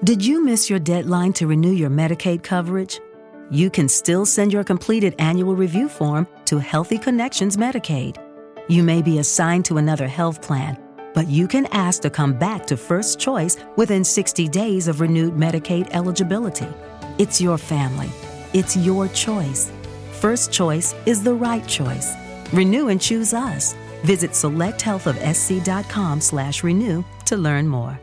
Did you miss your deadline to renew your Medicaid coverage? You can still send your completed annual review form to Healthy Connections Medicaid. You may be assigned to another health plan, but you can ask to come back to First Choice within 60 days of renewed Medicaid eligibility. It's your family. It's your choice. First Choice is the right choice. Renew and choose us. Visit selecthealthofsc.com/renew to learn more.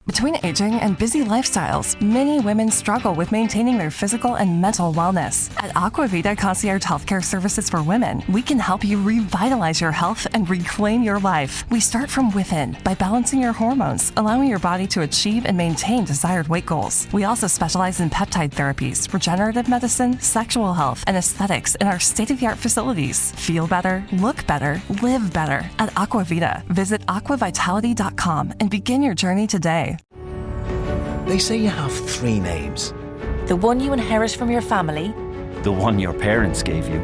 Between aging and busy lifestyles, many women struggle with maintaining their physical and mental wellness. At Aquavita Concierge Healthcare Services for Women, we can help you revitalize your health and reclaim your life. We start from within by balancing your hormones, allowing your body to achieve and maintain desired weight goals. We also specialize in peptide therapies, regenerative medicine, sexual health, and aesthetics in our state-of-the-art facilities. Feel better, look better, live better at Aquavita. Visit aquavitality.com and begin your journey today. They say you have 3 names. The one you inherit from your family, the one your parents gave you,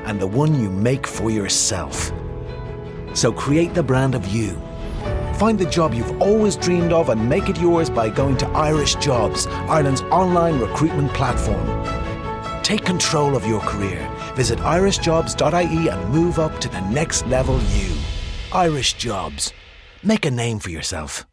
and the one you make for yourself. So create the brand of you. Find the job you've always dreamed of and make it yours by going to Irish Jobs, Ireland's online recruitment platform. Take control of your career. Visit irishjobs.ie and move up to the next level you. Irish Jobs. Make a name for yourself.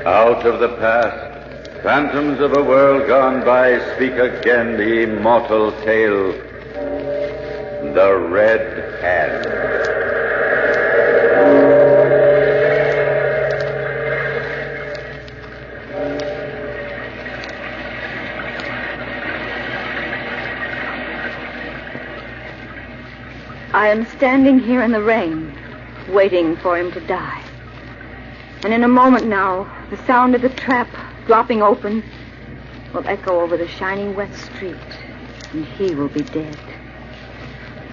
Out of the past, phantoms of a world gone by, speak again the immortal tale. The Red Hand. I am standing here in the rain, waiting for him to die. And in a moment now, the sound of the trap dropping open will echo over the shining wet street, and he will be dead.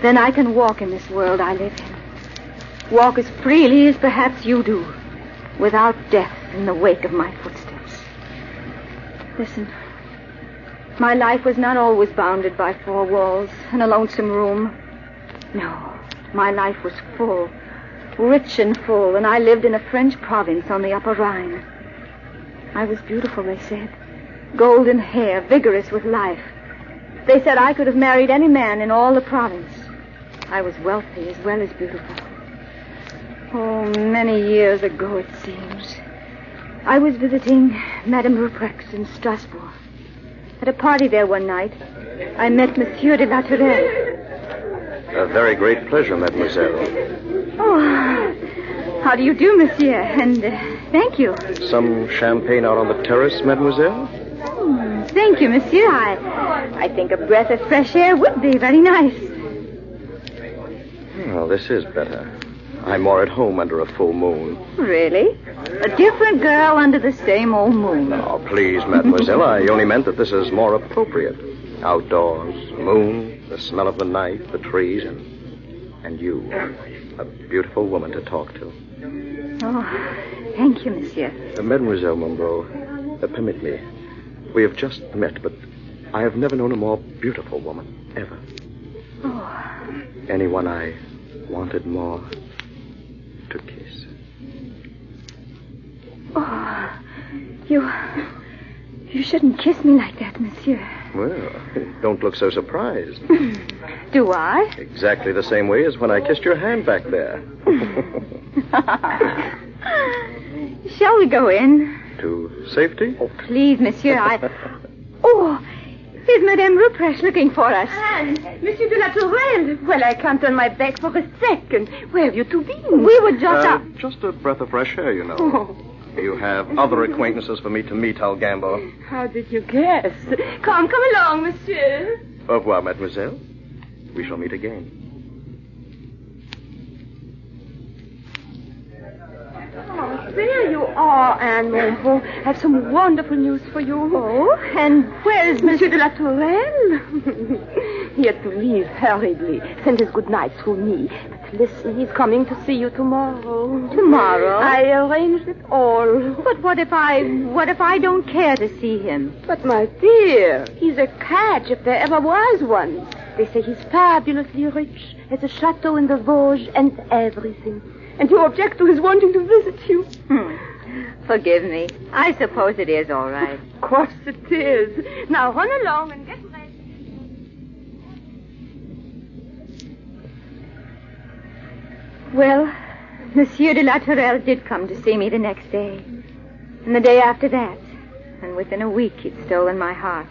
Then I can walk in this world I live in. Walk as freely as perhaps you do, without death in the wake of my footsteps. Listen, my life was not always bounded by 4 walls and a lonesome room. No, my life was full, rich and full, and I lived in a French province on the Upper Rhine. I was beautiful, they said. Golden hair, vigorous with life. They said I could have married any man in all the province. I was wealthy as well as beautiful. Oh, many years ago, it seems. I was visiting Madame Ruprecht in Strasbourg. At a party there one night, I met Monsieur de la Tourelle. A very great pleasure, mademoiselle. Oh, how do you do, monsieur? And thank you. Some champagne out on the terrace, mademoiselle? Thank you, monsieur. I think a breath of fresh air would be very nice. Well, this is better. I'm more at home under a full moon. Really? A different girl under the same old moon. Oh, please, mademoiselle. I only meant that this is more appropriate. Outdoors, moon, the smell of the night, the trees, and you. A beautiful woman to talk to. Oh, thank you, monsieur. Mademoiselle Monroe, permit me. We have just met, but I have never known a more beautiful woman, ever. Oh. Anyone I wanted more to kiss. Oh, you shouldn't kiss me like that, monsieur. Well, don't look so surprised. Do I? Exactly the same way as when I kissed your hand back there. Shall we go in? To safety? Oh, please, monsieur, Oh, here's Madame Ruprecht looking for us. And Monsieur de la Tourelle. Well, I can't turn my back for a second. Where have you two been? We were just out. Just a breath of fresh air, you know. Oh. You have other acquaintances for me to meet, Algambo. How did you guess? Come along, monsieur. Au revoir, mademoiselle. We shall meet again. Oh, there you are, Anne Monroe. I have some wonderful news for you. Oh, and where is Monsieur de la Tourelle? He had to leave hurriedly. Send his good night through me. listen. He's coming to see you tomorrow. Tomorrow? I arranged it all. But what if I don't care to see him? But, my dear, he's a catch if there ever was one. They say he's fabulously rich, has a chateau in the Vosges and everything. And you object to his wanting to visit you. Forgive me. I suppose it is all right. Of course it is. Now run along and get ready. Well, Monsieur de la Tourelle did come to see me the next day. And the day after that. And within a week he'd stolen my heart.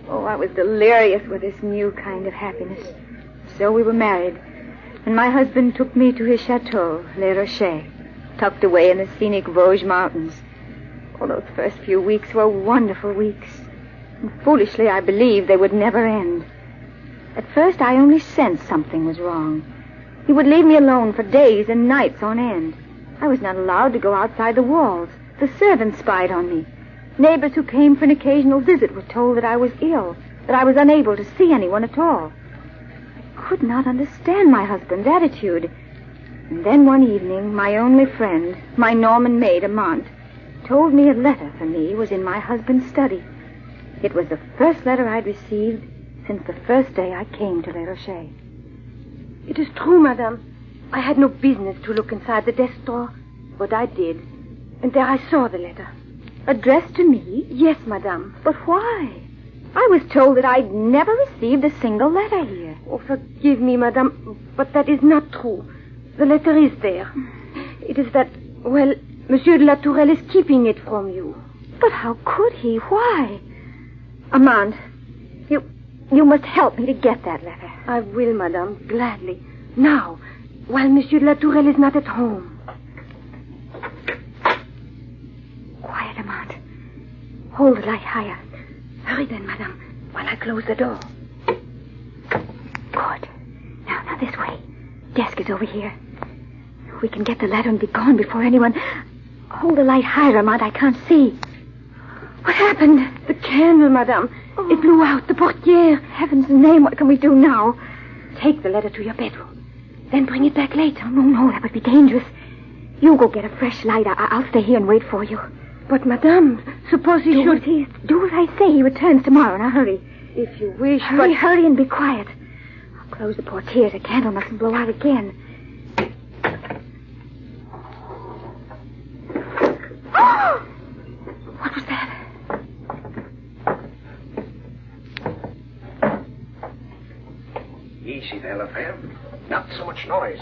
Oh, I was delirious with this new kind of happiness. So we were married. And my husband took me to his chateau, Les Rochers, tucked away in the scenic Vosges mountains. Oh, those first few weeks were wonderful weeks. And foolishly, I believed they would never end. At first, I only sensed something was wrong. He would leave me alone for days and nights on end. I was not allowed to go outside the walls. The servants spied on me. Neighbors who came for an occasional visit were told that I was ill, that I was unable to see anyone at all. I could not understand my husband's attitude. And then one evening, my only friend, my Norman maid, Amante, told me a letter for me was in my husband's study. It was the first letter I'd received since the first day I came to Les Rochers. It is true, madame. I had no business to look inside the desk drawer, but I did. And there I saw the letter. Addressed to me? Yes, madame. But why? I was told that I'd never received a single letter here. Oh, forgive me, madame, but that is not true. The letter is there. It is that, well, Monsieur de la Tourelle is keeping it from you. But how could he? Why? Amante, you must help me to get that letter. I will, madame, gladly. Now, while Monsieur de la Tourelle is not at home. Quiet, Amante. Hold the light higher. Hurry then, madame, while I close the door. Good. Now this way. Desk is over here. We can get the letter and be gone before anyone... Hold the light higher, Amante. I can't see. What happened? The candle, madame. Oh. It blew out the portiere. Heaven's name, what can we do now? Take the letter to your bedroom. Then bring it back later. No, that would be dangerous. You go get a fresh light. I'll stay here and wait for you. But, madame, suppose he should... Do as I say. He returns tomorrow. Now, hurry. If you wish, Hurry and be quiet. I'll close the portiere. The candle mustn't blow out again. What was that? Easy there, Lefebvre. Not so much noise.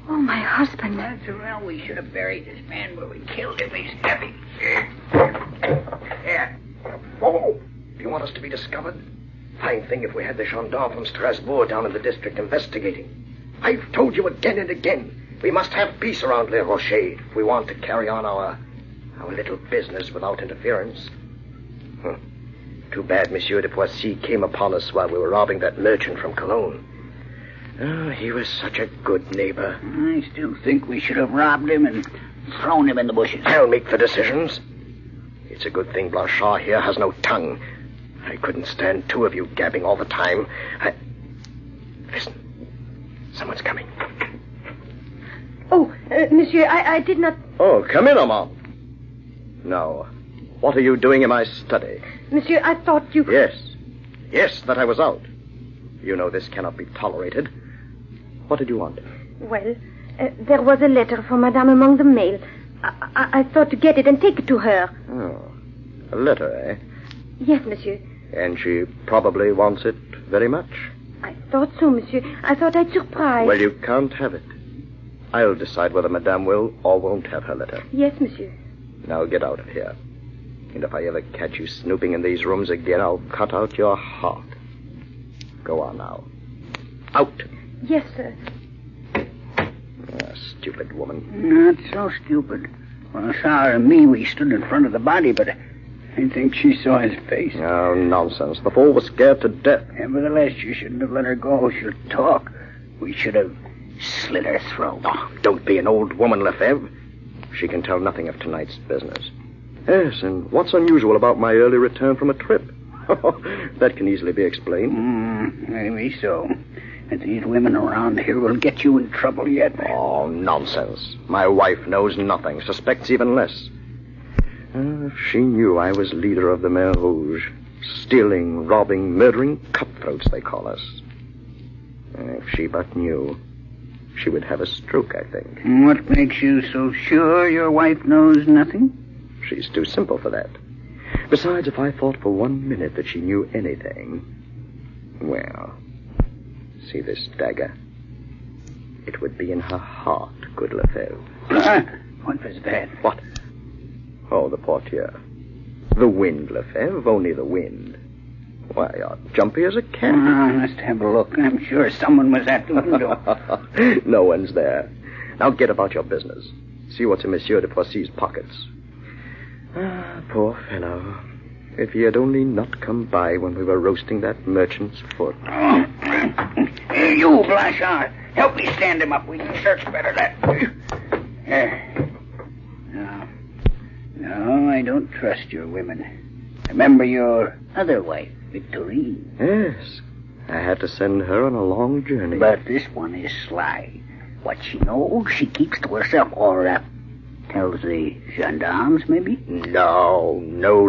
Oh, my husband. That's well, we should have buried this man where we killed him. He's heavy. Here. Whoa. Do you want us to be discovered? Fine thing if we had the gendarme from Strasbourg down in the district investigating. I've told you again and again. We must have peace around Les Rochers if we want to carry on our little business without interference. Too bad Monsieur de Poissy came upon us while we were robbing that merchant from Cologne. Oh, he was such a good neighbor. I still think we should have robbed him and thrown him in the bushes. I'll make the decisions. It's a good thing Blanchard here has no tongue. I couldn't stand two of you gabbing all the time. Listen. Someone's coming. Oh, monsieur, I did not... Oh, come in, Armand. Now, what are you doing in my study? Monsieur, I thought you... Yes, that I was out. You know this cannot be tolerated. What did you want? Well, there was a letter for Madame among the mail. I thought to get it and take it to her. Oh, a letter, eh? Yes, monsieur. And she probably wants it very much? I thought so, monsieur. I thought I'd surprise. Well, you can't have it. I'll decide whether Madame will or won't have her letter. Yes, monsieur. Now get out of here. And if I ever catch you snooping in these rooms again, I'll cut out your heart. Go on now. Out. Yes, sir. Stupid woman. Not so stupid. Well, Sarah and me, we stood in front of the body, but I think she saw his face. Oh, nonsense. The fool was scared to death. Nevertheless, you shouldn't have let her go. She'll talk. We should have slit her throat. Oh, don't be an old woman, Lefebvre. She can tell nothing of tonight's business. Yes, and what's unusual about my early return from a trip? That can easily be explained. Maybe so. These women around here will get you in trouble yet. Oh, nonsense. My wife knows nothing, suspects even less. If she knew I was leader of the Mer Rouge, stealing, robbing, murdering cutthroats, they call us. If she but knew, she would have a stroke, I think. What makes you so sure your wife knows nothing? She's too simple for that. Besides, if I thought for 1 minute that she knew anything, well, see this dagger? It would be in her heart, good Lefebvre. What was that? What? Oh, the portiere. The wind, Lefebvre, only the wind. Why, you're jumpy as a cat. I must have a look. I'm sure someone was at the window. No one's there. Now get about your business. See what's in Monsieur de Poissy's pockets. Ah, poor fellow. If he had only not come by when we were roasting that merchant's foot. Hey, you, Blanchard. Help me stand him up. We can search better that. No, I don't trust your women. Remember your other wife, Victorine. Yes. I had to send her on a long journey. But this one is sly. What she knows, she keeps to herself, or tells the gendarmes, maybe? No,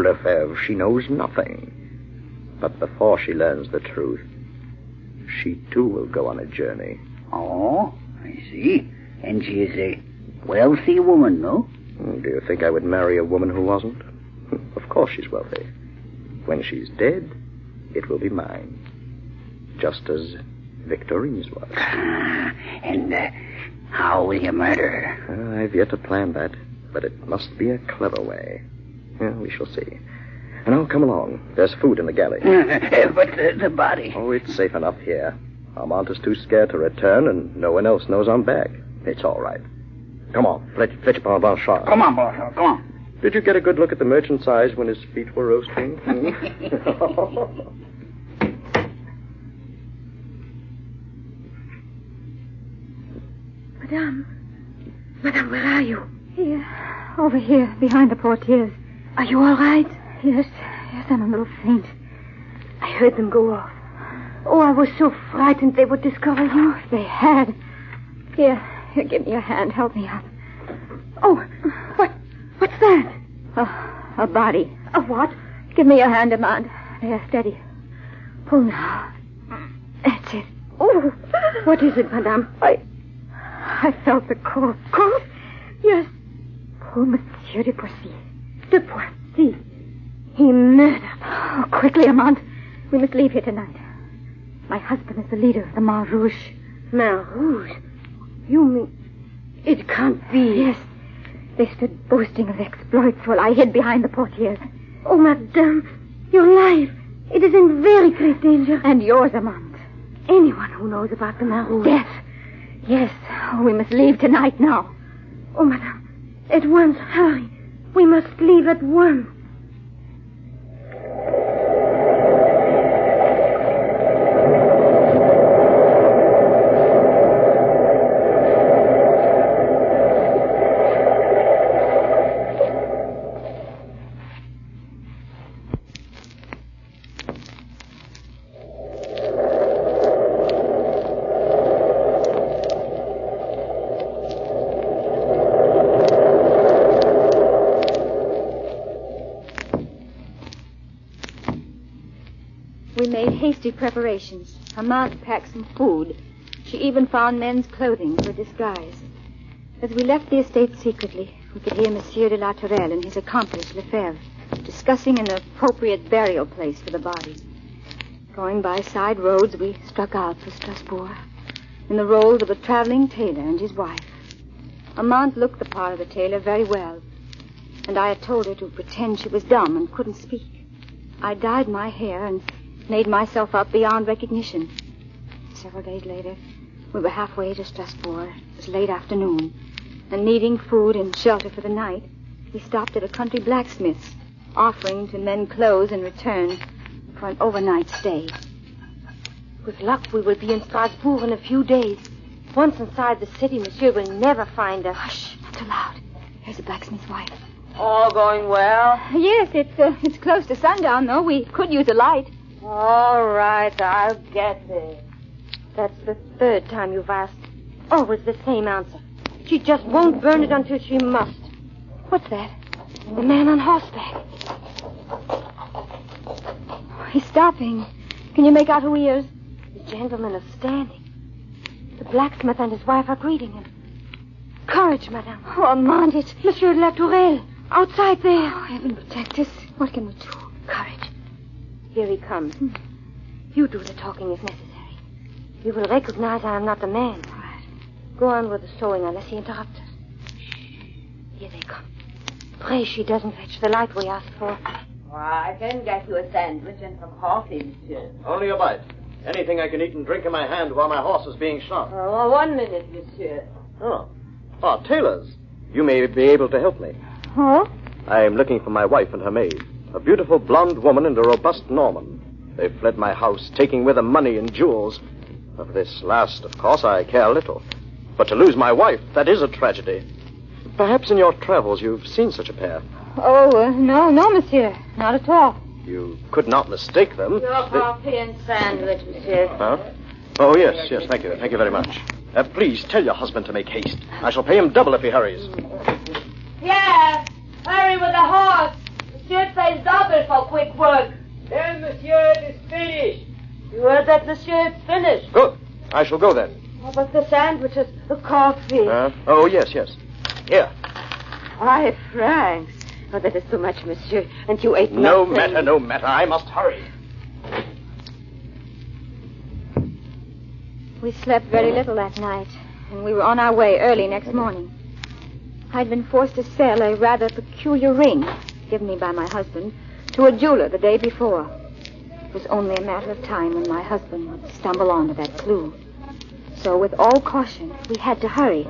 Lefebvre. She knows nothing. But before she learns the truth, she too will go on a journey. Oh, I see. And she is a wealthy woman, no? Do you think I would marry a woman who wasn't? Of course she's wealthy. When she's dead, it will be mine. Just as Victorine's was. And how will you murder her? I've yet to plan that, but it must be a clever way. We shall see. And now come along. There's food in the galley. But the body... Oh, it's safe enough here. Armand is too scared to return, and no one else knows I'm back. It's all right. Come on, fetch Blanchard. Come on, Blanchard, come on. Did you get a good look at the merchant's eyes when his feet were roasting? Madame, where are you? Here, over here, behind the portieres. Are you all right? Yes, I'm a little faint. I heard them go off. Oh, I was so frightened they would discover you. Oh, if they had. Here, give me a hand. Help me up. Oh, what's that? A body. A what? Give me your hand, Armand. There, steady. Pull now. That's it. Oh, what is it, madame? I felt the cold. Cold? Yes. Poor Monsieur de Poissy. De Poissy? He murdered. Oh, quickly, Armand. We must leave here tonight. My husband is the leader of the Mer Rouge. Mer Rouge? You mean... It can't be. Yes. They stood boasting of exploits while I hid behind the portieres. Oh, madame, your life. It is in very great danger. And yours, Armand. Anyone who knows about the Mer Rouge. Death. Yes. Oh, we must leave tonight now. Oh, madame, at once, hurry. We must leave at once. Hasty preparations. Armand packed some food. She even found men's clothing for disguise. As we left the estate secretly, we could hear Monsieur de la Tourelle and his accomplice, Lefebvre, discussing an appropriate burial place for the body. Going by side roads, we struck out for Strasbourg, in the roles of a traveling tailor and his wife. Armand looked the part of the tailor very well, and I had told her to pretend she was dumb and couldn't speak. I dyed my hair and made myself up beyond recognition. Several days later, we were halfway to Strasbourg. It was late afternoon, and needing food and shelter for the night, we stopped at a country blacksmith's, offering to mend clothes in return for an overnight stay. With luck, we will be in Strasbourg in a few days. Once inside the city, Monsieur will never find us. Hush, not too loud. Here's the blacksmith's wife. All going well? Yes, it's close to sundown, though. We could use a light. All right, I'll get there. That's the third time you've asked. Always the same answer. She just won't burn it until she must. What's that? The man on horseback. He's stopping. Can you make out who he is? The gentleman is standing. The blacksmith and his wife are greeting him. Courage, madame. Oh, Armand, it's Monsieur de la Tourelle, outside there. Oh, heaven protect us. What can we do? Courage. Here he comes. You do the talking if necessary. You will recognize I am not the man. All right. Go on with the sewing unless he interrupts us. Here they come. Pray she doesn't fetch the light we asked for. I can get you a sandwich and some coffee, monsieur. Only a bite. Anything I can eat and drink in my hand while my horse is being shot. Oh, 1 minute, monsieur. Oh, tailors. You may be able to help me. Huh? I am looking for my wife and her maid, a beautiful blonde woman and a robust Norman. They fled my house, taking with them money and jewels. Of this last, of course, I care little. But to lose my wife, that is a tragedy. Perhaps in your travels you've seen such a pair. Oh, no, monsieur. Not at all. You could not mistake them. Your coffee and sandwich, monsieur. Huh? Oh, yes, thank you. Thank you very much. Please tell your husband to make haste. I shall pay him double if he hurries. Pierre, hurry with the horse. Monsieur pays double for quick work. Then, monsieur, it is finished. You heard that, monsieur? It's finished. Good. I shall go then. How about the sandwiches, the coffee? Oh, yes. Here. 5 francs. Oh, that is too much, monsieur. And you ate No nothing. matter. I must hurry. We slept very little that night, and we were on our way early next morning. I'd been forced to sell a rather peculiar ring, given me by my husband, to a jeweler the day before. It was only a matter of time when my husband would stumble onto that clue. So with all caution, we had to hurry.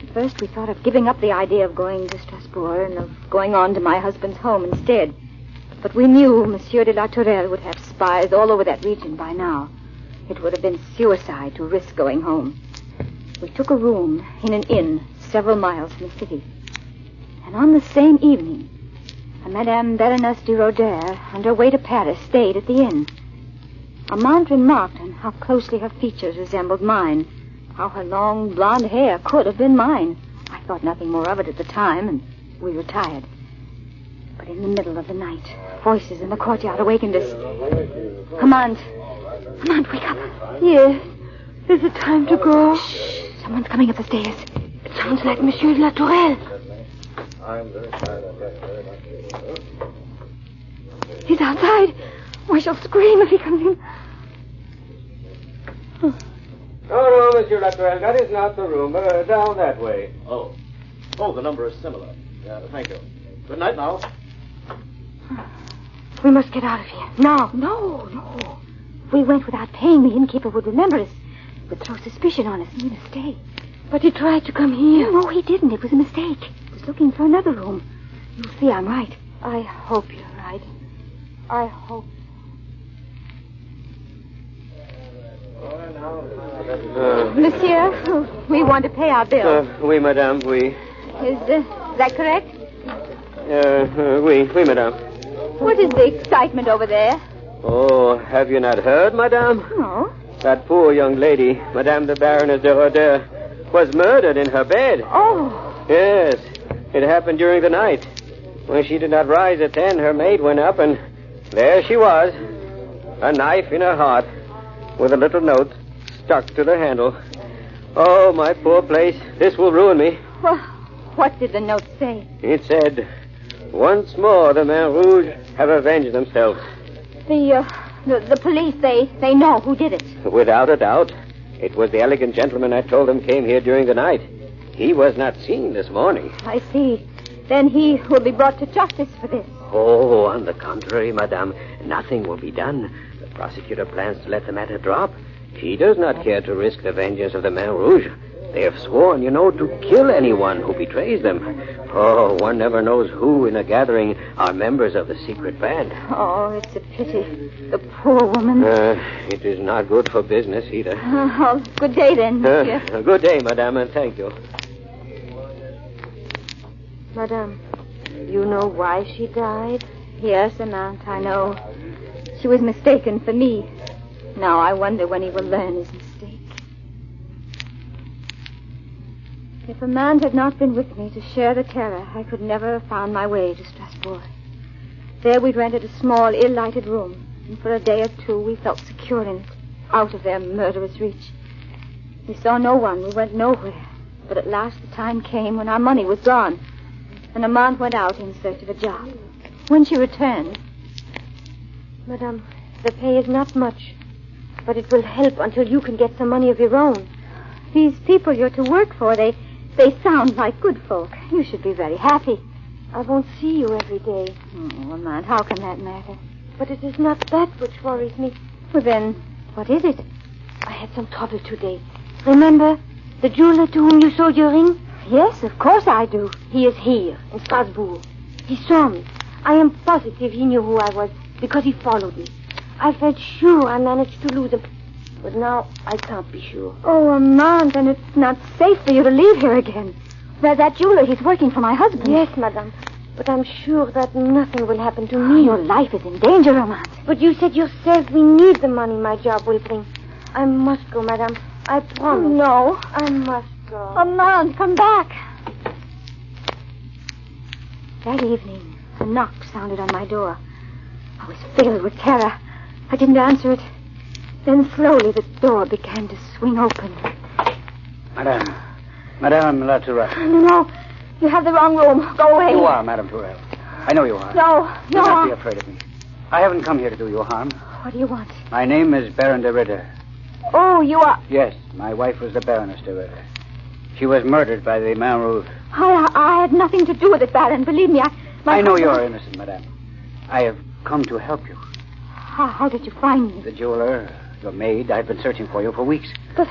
At first we thought of giving up the idea of going to Strasbourg and of going on to my husband's home instead. But we knew Monsieur de la Tourelle would have spies all over that region by now. It would have been suicide to risk going home. We took a room in an inn several miles from the city. And on the same evening, Madame Baroness de Roder, on her way to Paris, stayed at the inn. Armand remarked on how closely her features resembled mine, how her long blonde hair could have been mine. I thought nothing more of it at the time, and we retired. But in the middle of the night, voices in the courtyard awakened us. Armand, wake up. Yes. Is it time to go? Shh. Someone's coming up the stairs. It sounds like Monsieur de la Tourelle. I'm very tired. He's outside. Oh, I shall scream if he comes in. No, Monsieur Latourelle, that is not the room. Down that way. Oh, the number is similar. Thank you. Good night now. We must get out of here. Now. No. If we went without paying, the innkeeper would remember us. He would throw suspicion on us and we'd stay. But he tried to come here. No, he didn't. It was a mistake. He was looking for another room. You'll see I'm right. I hope you're right. I hope. Monsieur, we want to pay our bill. Oui, madame, oui. Is that correct? Oui, madame. What is the excitement over there? Oh, have you not heard, madame? No. That poor young lady, Madame the Baroness de Roder, was murdered in her bed. Oh. Yes, it happened during the night. When she did not rise at 10, her maid went up, and there she was, a knife in her heart, with a little note stuck to the handle. Oh, my poor place, this will ruin me. Well, what did the note say? It said, once more the Men Rouge have avenged themselves. The police, they know who did it. Without a doubt. It was the elegant gentleman I told them came here during the night. He was not seen this morning. I see. Then he will be brought to justice for this. Oh, on the contrary, madame, nothing will be done. The prosecutor plans to let the matter drop. He does not care to risk the vengeance of the Men Rouge. They have sworn, to kill anyone who betrays them. Oh, one never knows who in a gathering are members of the secret band. Oh, it's a pity. The poor woman. It is not good for business either. Good day then, monsieur. Good day, madame, and thank you. Madame, you know why she died? Yes, Amant, I know. She was mistaken for me. Now I wonder when he will learn his mistake. If Amand had not been with me to share the terror, I could never have found my way to Strasbourg. There we'd rented a small, ill-lighted room, and for a day or two we felt secure in it, out of their murderous reach. We saw no one, we went nowhere, but at last the time came when our money was gone, and Amand went out in search of a job. When she returned... Madame, the pay is not much, but it will help until you can get some money of your own. These people you're to work for, they sound like good folk. You should be very happy. I won't see you every day. Oh, Amand, how can that matter? But it is not that which worries me. Well, then, what is it? I had some trouble today. Remember the jeweler to whom you sold your ring? Yes, of course I do. He is here, in Strasbourg. He saw me. I am positive he knew who I was, because he followed me. I felt sure I managed to lose him. But now I can't be sure. Oh, Amand, then it's not safe for you to leave here again. Well, that jeweler, he's working for my husband. Yes, madame. But I'm sure that nothing will happen to me. Your life is in danger, Amand. But you said yourself we need the money my job will bring. I must go, madame. I promise. No. I must go. Amand, come back. That evening, a knock sounded on my door. I was filled with terror. I didn't answer it. Then slowly the door began to swing open. Madame Latourelle. No, you have the wrong room. Go away. You are, Madame Tourelle. I know you are. No. Do not be afraid of me. I haven't come here to do you harm. What do you want? My name is Baron de Ritter. Oh, you are... Yes, my wife was the Baroness de Ritter. She was murdered by the Main Rouge. I had nothing to do with it, Baron. Believe me, I know you're innocent, madame. I have come to help you. How did you find me? The jeweler, your maid, I've been searching for you for weeks. But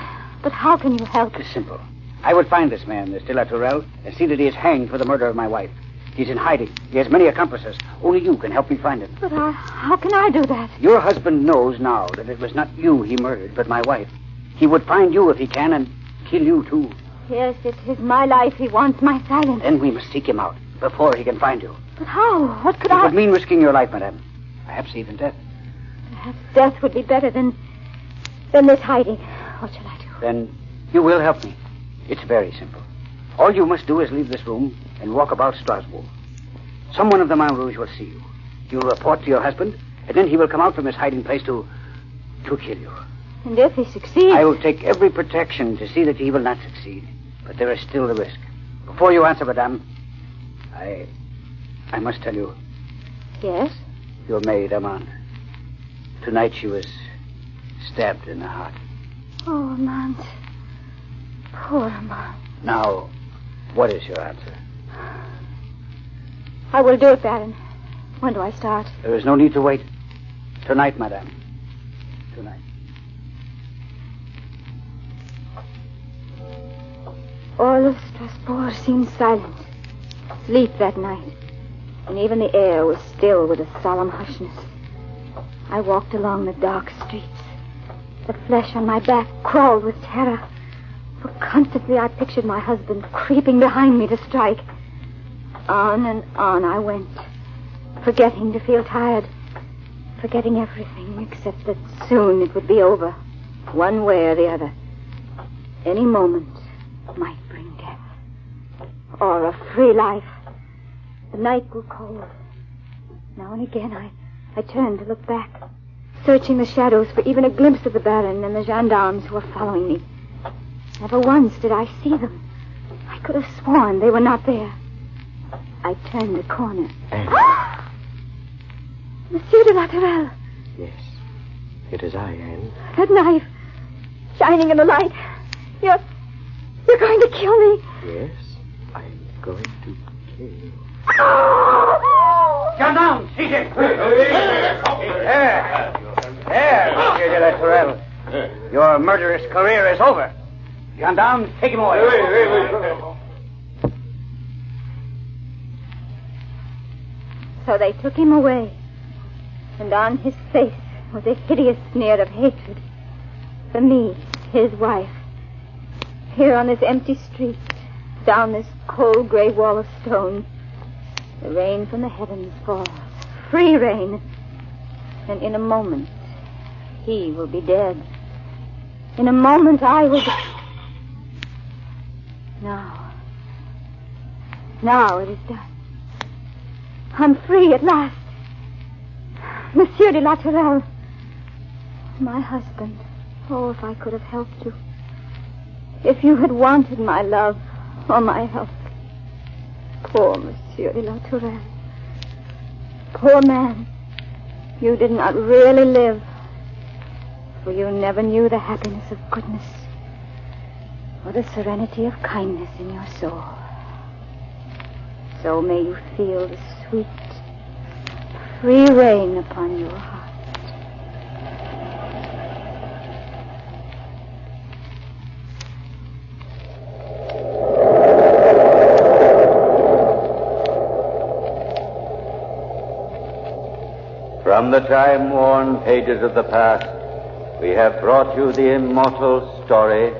how can you help? It's simple. I will find this man, this de la Tourelle, and see that he is hanged for the murder of my wife. He's in hiding. He has many accomplices. Only you can help me find him. But how can I do that? Your husband knows now that it was not you he murdered, but my wife. He would find you if he can and kill you, too. Yes, it is my life. He wants my silence. Then we must seek him out before he can find you. But how? What could It would mean risking your life, madame. Perhaps even death. Perhaps death would be better than this hiding. What shall I do? Then you will help me. It's very simple. All you must do is leave this room and walk about Strasbourg. Someone of the Main Rouge will see you. You'll report to your husband, and then he will come out from his hiding place to kill you. And if he succeeds... I will take every protection to see that he will not succeed. But there is still the risk. Before you answer, madame, I must tell you. Yes? Your maid, Amand. Tonight she was stabbed in the heart. Oh, Amand. Poor Amand. Now, what is your answer? I will do it, Baron. When do I start? There is no need to wait. Tonight, madame. Tonight. All of Strasbourg seemed silent. Sleep that night. And even the air was still with a solemn hushness. I walked along the dark streets. The flesh on my back crawled with terror. For constantly I pictured my husband creeping behind me to strike. On and on I went, forgetting to feel tired, forgetting everything except that soon it would be over, one way or the other. Any moment might bring death, or a free life. The night grew cold. Now and again I turned to look back, searching the shadows for even a glimpse of the Baron and the gendarmes who were following me. Never once did I see them. I could have sworn they were not there. I turned the corner. Monsieur de la Tourelle. Yes, it is I, Anne. That knife, shining in the light. You're going to kill me. Yes, I'm going to kill you. Gendarmes, seize him! There, Monsieur de la Tourelle. Your murderous career is over. Gendarmes, take him away. So they took him away, and on his face was a hideous sneer of hatred for me, his wife. Here on this empty street, down this cold gray wall of stone, the rain from the heavens falls, free rain, and in a moment he will be dead. In a moment I will be... No. Now it is done. I'm free at last. Monsieur de la Tourelle, my husband. Oh, if I could have helped you. If you had wanted my love or my help. Poor Monsieur de la Tourelle. Poor man. You did not really live, for you never knew the happiness of goodness or the serenity of kindness in your soul. So may you feel the sweet, free rain upon your heart. From the time-worn pages of the past, we have brought you the immortal story,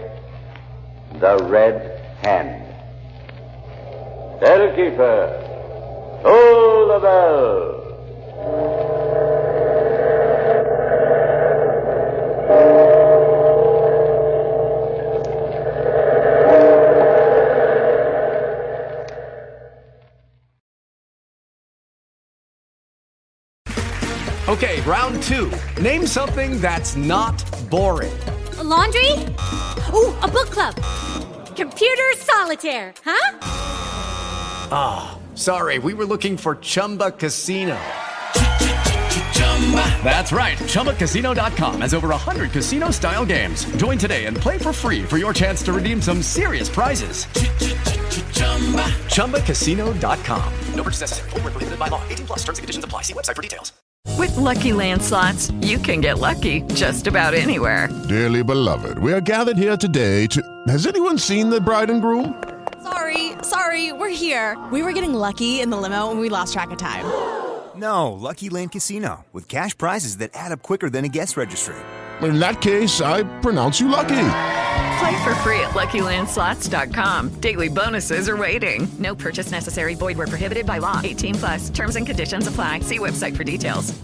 The Red Hand. Bellkeeper, toll the bell. Okay, round two. Name something that's not boring. A laundry? Ooh, a book club. Computer solitaire, huh? Ah, oh, sorry, we were looking for Chumba Casino. That's right, ChumbaCasino.com has over 100 casino-style games. Join today and play for free for your chance to redeem some serious prizes. ChumbaCasino.com. No purchase necessary. Void where prohibited by law. 18+ terms and conditions apply. See website for details. With Lucky Land Slots, you can get lucky just about anywhere. Dearly beloved, we are gathered here today to... Has anyone seen the bride and groom? Sorry, we're here. We were getting lucky in the limo and we lost track of time. No, Lucky Land Casino, with cash prizes that add up quicker than a guest registry. In that case, I pronounce you lucky. Play for free at LuckyLandSlots.com. Daily bonuses are waiting. No purchase necessary. Void where prohibited by law. 18+. Terms and conditions apply. See website for details.